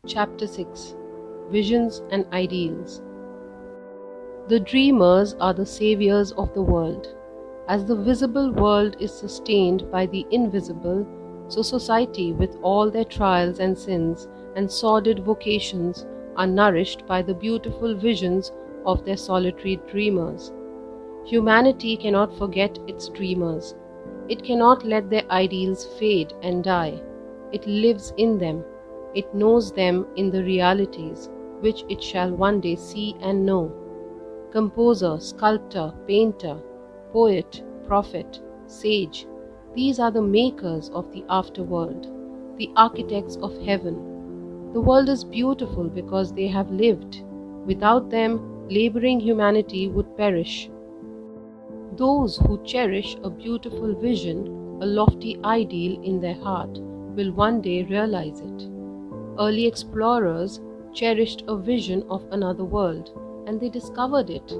Chapter-6 Visions and Ideals. The dreamers are the saviors of the world. As the visible world is sustained by the invisible, so society, with all their trials and sins and sordid vocations, are nourished by the beautiful visions of their solitary dreamers. Humanity cannot forget its dreamers. It cannot let their ideals fade and die. It lives in them. It knows them in the realities, which it shall one day see and know. Composer, sculptor, painter, poet, prophet, sage, these are the makers of the afterworld, the architects of heaven. The world is beautiful because they have lived. Without them, laboring humanity would perish. Those who cherish a beautiful vision, a lofty ideal in their heart, will one day realize it. Early explorers cherished a vision of another world, and they discovered it.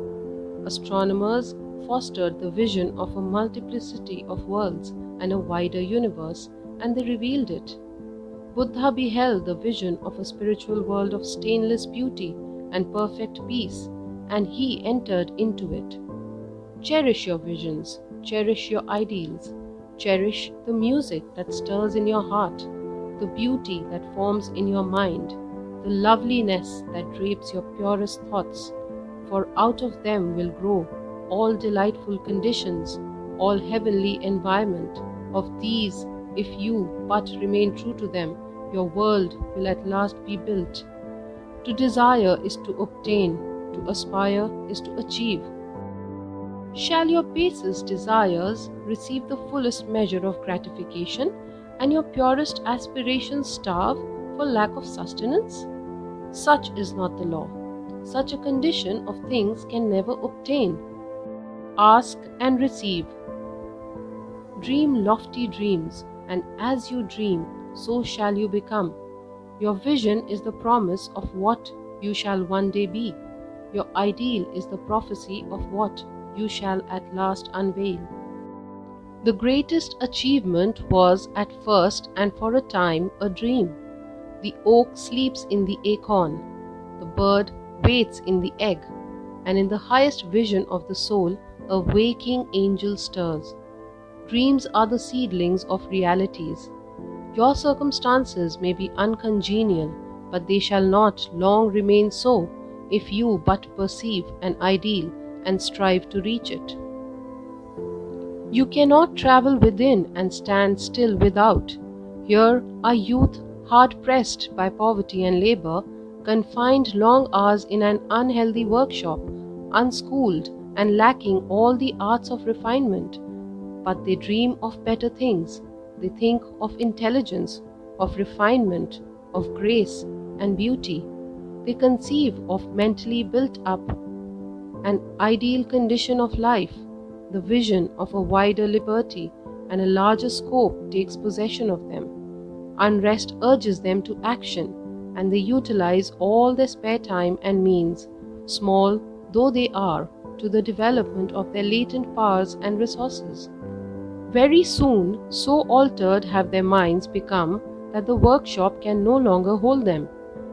Astronomers fostered the vision of a multiplicity of worlds and a wider universe, and they revealed it. Buddha beheld the vision of a spiritual world of stainless beauty and perfect peace, and he entered into it. Cherish your visions, cherish your ideals, cherish the music that stirs in your heart, the beauty that forms in your mind, the loveliness that drapes your purest thoughts, for out of them will grow all delightful conditions, all heavenly environment. Of these, if you but remain true to them, your world will at last be built. To desire is to obtain, to aspire is to achieve. Shall your basest desires receive the fullest measure of gratification, and your purest aspirations starve for lack of sustenance? Such is not the law. Such a condition of things can never obtain. Ask and receive. Dream lofty dreams, and as you dream, so shall you become. Your vision is the promise of what you shall one day be. Your ideal is the prophecy of what you shall at last unveil. The greatest achievement was at first and for a time a dream. The oak sleeps in the acorn, the bird waits in the egg, and in the highest vision of the soul a waking angel stirs. Dreams are the seedlings of realities. Your circumstances may be uncongenial, but they shall not long remain so if you but perceive an ideal and strive to reach it. You cannot travel within and stand still without. Here are youth hard pressed by poverty and labor, confined long hours in an unhealthy workshop, unschooled and lacking all the arts of refinement. But they dream of better things. They think of intelligence, of refinement, of grace and beauty. They conceive of mentally built up an ideal condition of life. The vision of a wider liberty and a larger scope takes possession of them. Unrest urges them to action, and they utilize all their spare time and means, small though they are, to the development of their latent powers and resources. Very soon, so altered have their minds become that the workshop can no longer hold them.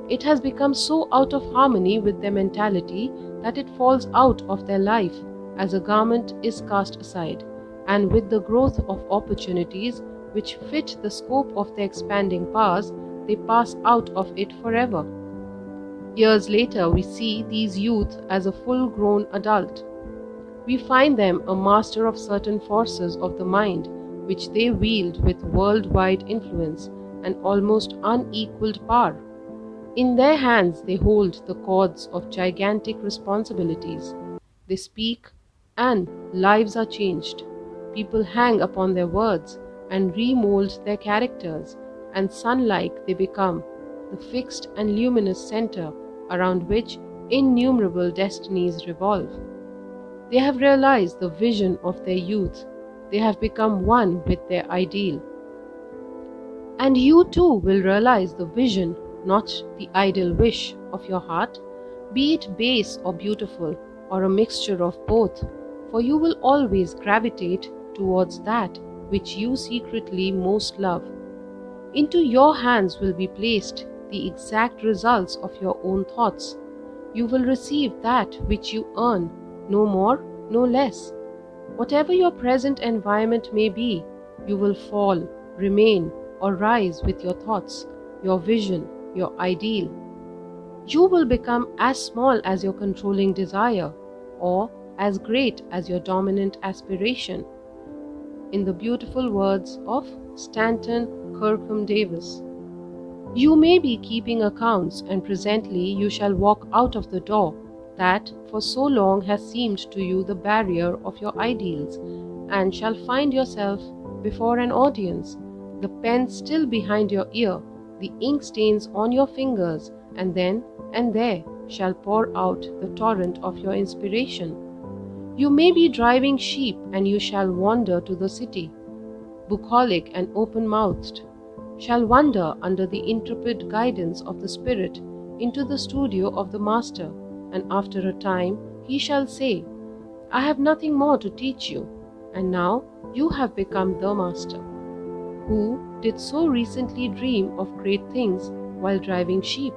It has become so out of harmony with their mentality that it falls out of their life as a garment is cast aside, and with the growth of opportunities which fit the scope of their expanding powers, they pass out of it forever. Years later, we see these youth as a full-grown adult. We find them a master of certain forces of the mind, which they wield with worldwide influence and almost unequaled power. In their hands they hold the cords of gigantic responsibilities. They speak, and lives are changed. People hang upon their words and remold their characters, and sun-like they become, the fixed and luminous center around which innumerable destinies revolve. They have realized the vision of their youth. They have become one with their ideal. And you too will realize the vision, not the idle wish, of your heart, be it base or beautiful, or a mixture of both, for you will always gravitate towards that which you secretly most love. Into your hands will be placed the exact results of your own thoughts. You will receive that which you earn, no more, no less. Whatever your present environment may be, you will fall, remain, or rise with your thoughts, your vision, your ideal. You will become as small as your controlling desire, or as great as your dominant aspiration. In the beautiful words of Stanton Kirkham Davis, you may be keeping accounts, and presently you shall walk out of the door that for so long has seemed to you the barrier of your ideals, and shall find yourself before an audience, the pen still behind your ear, the ink stains on your fingers, and then and there shall pour out the torrent of your inspiration. You may be driving sheep, and you shall wander to the city, bucolic and open-mouthed, shall wander under the intrepid guidance of the Spirit into the studio of the Master, and after a time he shall say, I have nothing more to teach you, and now you have become the Master, who did so recently dream of great things while driving sheep.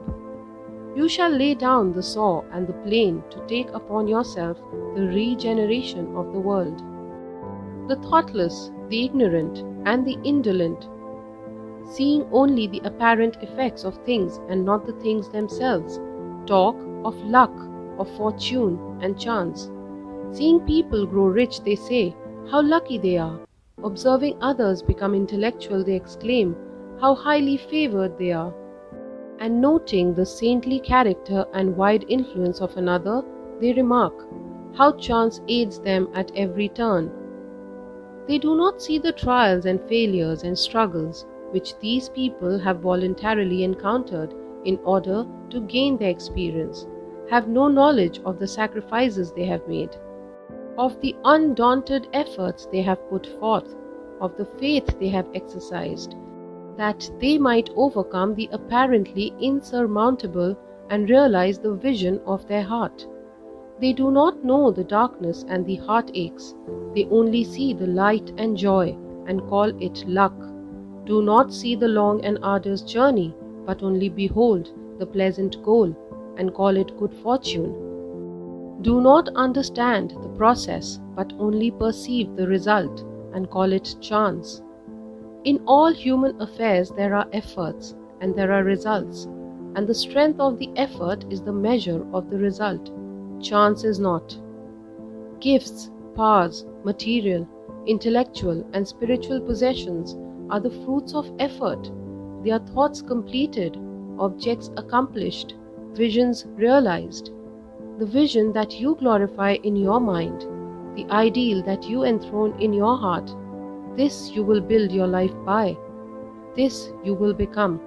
You shall lay down the saw and the plane to take upon yourself the regeneration of the world. The thoughtless, the ignorant, and the indolent, seeing only the apparent effects of things and not the things themselves, talk of luck, of fortune and chance. Seeing people grow rich, they say, how lucky they are. Observing others become intellectual, they exclaim, how highly favored they are. And noting the saintly character and wide influence of another, they remark, how chance aids them at every turn. They do not see the trials and failures and struggles which these people have voluntarily encountered in order to gain their experience, have no knowledge of the sacrifices they have made, of the undaunted efforts they have put forth, of the faith they have exercised, that they might overcome the apparently insurmountable and realize the vision of their heart. They do not know the darkness and the heartaches, they only see the light and joy and call it luck. Do not see the long and arduous journey, but only behold the pleasant goal and call it good fortune. Do not understand the process, but only perceive the result and call it chance. In all human affairs there are efforts and there are results, and the strength of the effort is the measure of the result. Chance is not. Gifts, powers, material, intellectual and spiritual possessions are the fruits of effort. They are thoughts completed, objects accomplished, visions realized. The vision that you glorify in your mind, the ideal that you enthrone in your heart, this you will build your life by. This you will become.